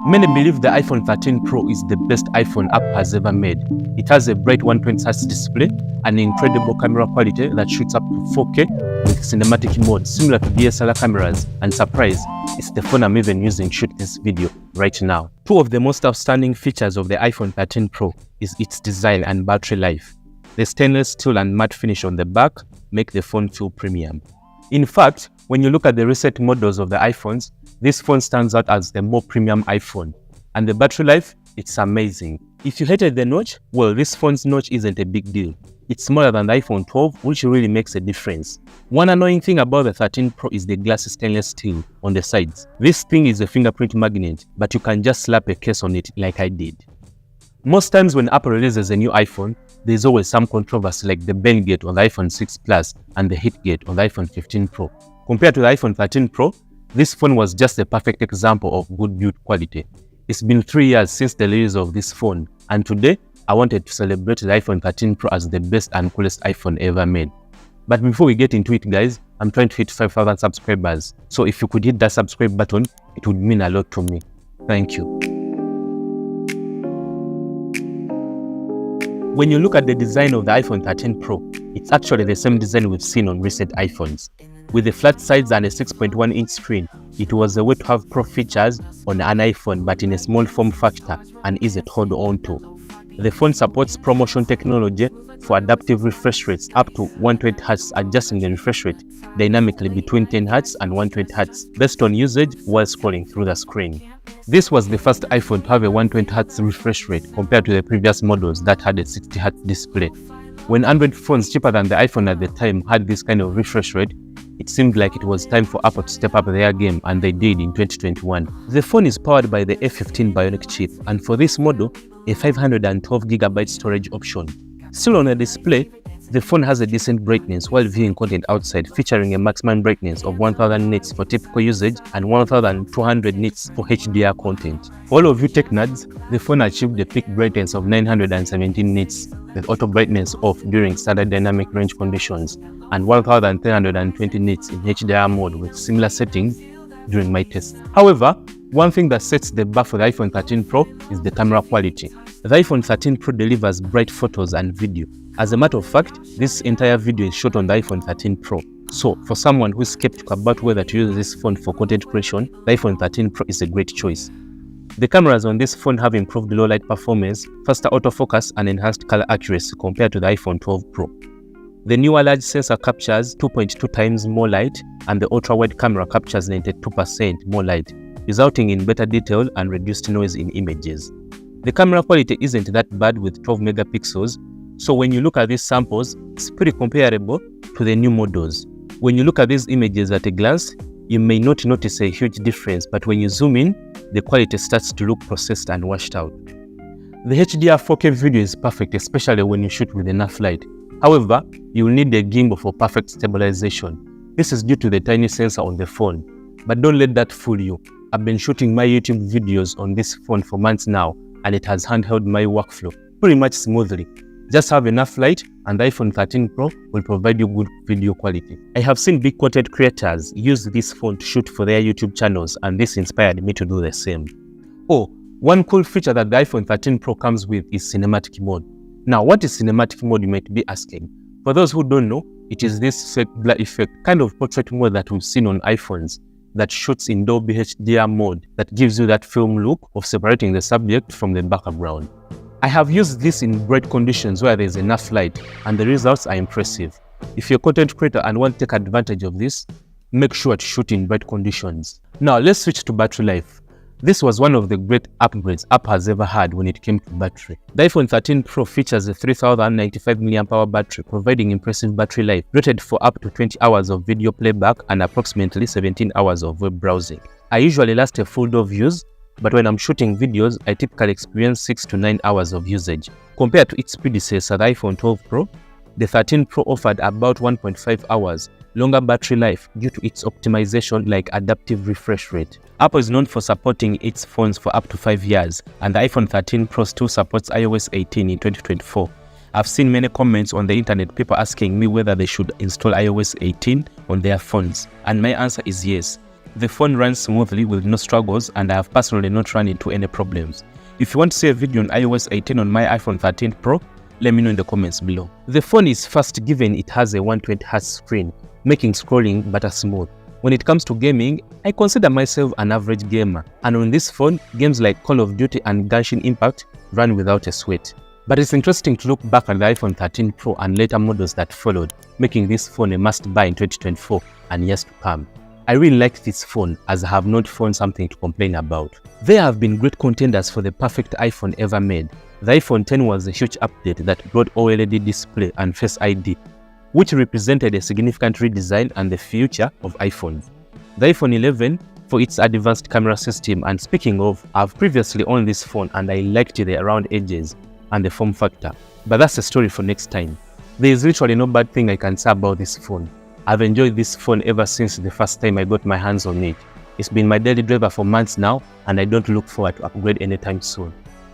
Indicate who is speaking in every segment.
Speaker 1: Many believe the iPhone 13 Pro is the best iPhone Apple has ever made. It has a bright 120Hz display and incredible camera quality that shoots up to 4K with cinematic mode similar to DSLR cameras, and surprise, it's the phone I'm even using to shoot this video right now. Two of the most outstanding features of the iPhone 13 Pro is its design and battery life. The stainless steel and matte finish on the back make the phone feel premium. In fact, when you look at the recent models of the iPhones, this phone stands out as the more premium iPhone. And the battery life, it's amazing. If you hated the notch, well, this phone's notch isn't a big deal. It's smaller than the iPhone 12, which really makes a difference. One annoying thing about the 13 Pro is the glass stainless steel on the sides. This thing is a fingerprint magnet, but you can just slap a case on it like I did. Most times when Apple releases a new iPhone, there's always some controversy like the bend gate on the iPhone 6 Plus and the hit gate on the iPhone 15 Pro. Compared to the iPhone 13 Pro, this phone was just a perfect example of good build quality. It's been 3 years since the release of this phone, and today I wanted to celebrate the iPhone 13 Pro as the best and coolest iPhone ever made. But before we get into it, guys, I'm trying to hit 5,000 subscribers. So if you could hit that subscribe button, it would mean a lot to me. Thank you. When you look at the design of the iPhone 13 Pro, it's actually the same design we've seen on recent iPhones. With the flat sides and a 6.1-inch screen, it was a way to have Pro features on an iPhone but in a small form factor and easy to hold on to. The phone supports ProMotion technology for adaptive refresh rates up to 120Hz, adjusting the refresh rate dynamically between 10Hz and 120Hz based on usage while scrolling through the screen. This was the first iPhone to have a 120Hz refresh rate compared to the previous models that had a 60Hz display. When Android phones cheaper than the iPhone at the time had this kind of refresh rate, it seemed like it was time for Apple to step up their game, and they did in 2021. The phone is powered by the A15 Bionic chip, and for this model, a 512GB storage option. Still on the display, the phone has a decent brightness while viewing content outside, featuring a maximum brightness of 1000 nits for typical usage and 1200 nits for HDR content. For all of you tech nerds, the phone achieved a peak brightness of 917 nits with auto brightness off during standard dynamic range conditions and 1320 nits in HDR mode with similar settings during my test. However, one thing that sets the bar for the iPhone 13 Pro is the camera quality. The iPhone 13 Pro delivers bright photos and video. As a matter of fact, this entire video is shot on the iPhone 13 Pro. So, for someone who is skeptical about whether to use this phone for content creation, the iPhone 13 Pro is a great choice. The cameras on this phone have improved low light performance, faster autofocus, and enhanced color accuracy compared to the iPhone 12 Pro. The newer large sensor captures 2.2 times more light, and the ultra-wide camera captures 92% more light, resulting in better detail and reduced noise in images. The camera quality isn't that bad with 12 megapixels, so when you look at these samples, it's pretty comparable to the new models. When you look at these images at a glance, you may not notice a huge difference, but when you zoom in, the quality starts to look processed and washed out. The HDR 4K video is perfect, especially when you shoot with enough light. However, you will need a gimbal for perfect stabilization. This is due to the tiny sensor on the phone. But don't let that fool you. I've been shooting my YouTube videos on this phone for months now, and it has handheld my workflow pretty much smoothly. Just have enough light and the iPhone 13 Pro will provide you good video quality. I have seen big content creators use this phone to shoot for their YouTube channels, and this inspired me to do the same. Oh, one cool feature that the iPhone 13 Pro comes with is cinematic mode. Now, what is cinematic mode, you might be asking? For those who don't know, it is this fake blur effect kind of portrait mode that we've seen on iPhones that shoots in Dolby HDR mode that gives you that film look of separating the subject from the background. I have used this in bright conditions where there is enough light, and the results are impressive. If you're a content creator and want to take advantage of this, make sure to shoot in bright conditions. Now let's switch to battery life. This was one of the great upgrades Apple has ever had when it came to battery. The iPhone 13 Pro features a 3095 mAh battery, providing impressive battery life, rated for up to 20 hours of video playback and approximately 17 hours of web browsing. I usually last a full day of use, but when I'm shooting videos, I typically experience 6 to 9 hours of usage. Compared to its predecessor, the iPhone 12 Pro, the 13 Pro offered about 1.5 hours longer battery life due to its optimization like adaptive refresh rate. Apple is known for supporting its phones for up to 5 years, and the iPhone 13 Pro still supports iOS 18 in 2024. I've seen many comments on the internet, people asking me whether they should install iOS 18 on their phones, and my answer is yes. The phone runs smoothly with no struggles, and I have personally not run into any problems. If you want to see a video on iOS 18 on my iPhone 13 Pro, let me know in the comments below. The phone is fast given it has a 120Hz screen, making scrolling better smooth. When it comes to gaming, I consider myself an average gamer, and on this phone, games like Call of Duty and Genshin Impact run without a sweat. But it's interesting to look back at the iPhone 13 Pro and later models that followed, making this phone a must-buy in 2024 and years to come. I really like this phone as I have not found something to complain about. There have been great contenders for the perfect iPhone ever made. The iPhone 10 was a huge update that brought OLED display and Face ID, which represented a significant redesign and the future of iPhones. The iPhone 11 for its advanced camera system, and speaking of, I've previously owned this phone and I liked the round edges and the form factor, but that's a story for next time. There is literally no bad thing I can say about this phone. I've enjoyed this phone ever since the first time I got my hands on it. It's been my daily driver for months now, and I don't look forward to upgrade anytime soon.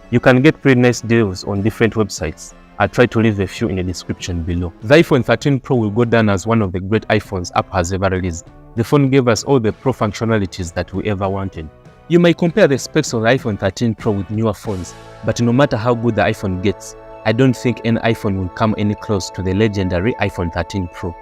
Speaker 1: You can get pretty nice deals on different websites. I'll try to leave a few in the description below. The iPhone 13 Pro will go down as one of the great iPhones Apple has ever released. The phone gave us all the pro functionalities that we ever wanted. You may compare the specs of the iPhone 13 Pro with newer phones, but no matter how good the iPhone gets, I don't think any iPhone will come any close to the legendary iPhone 13 Pro.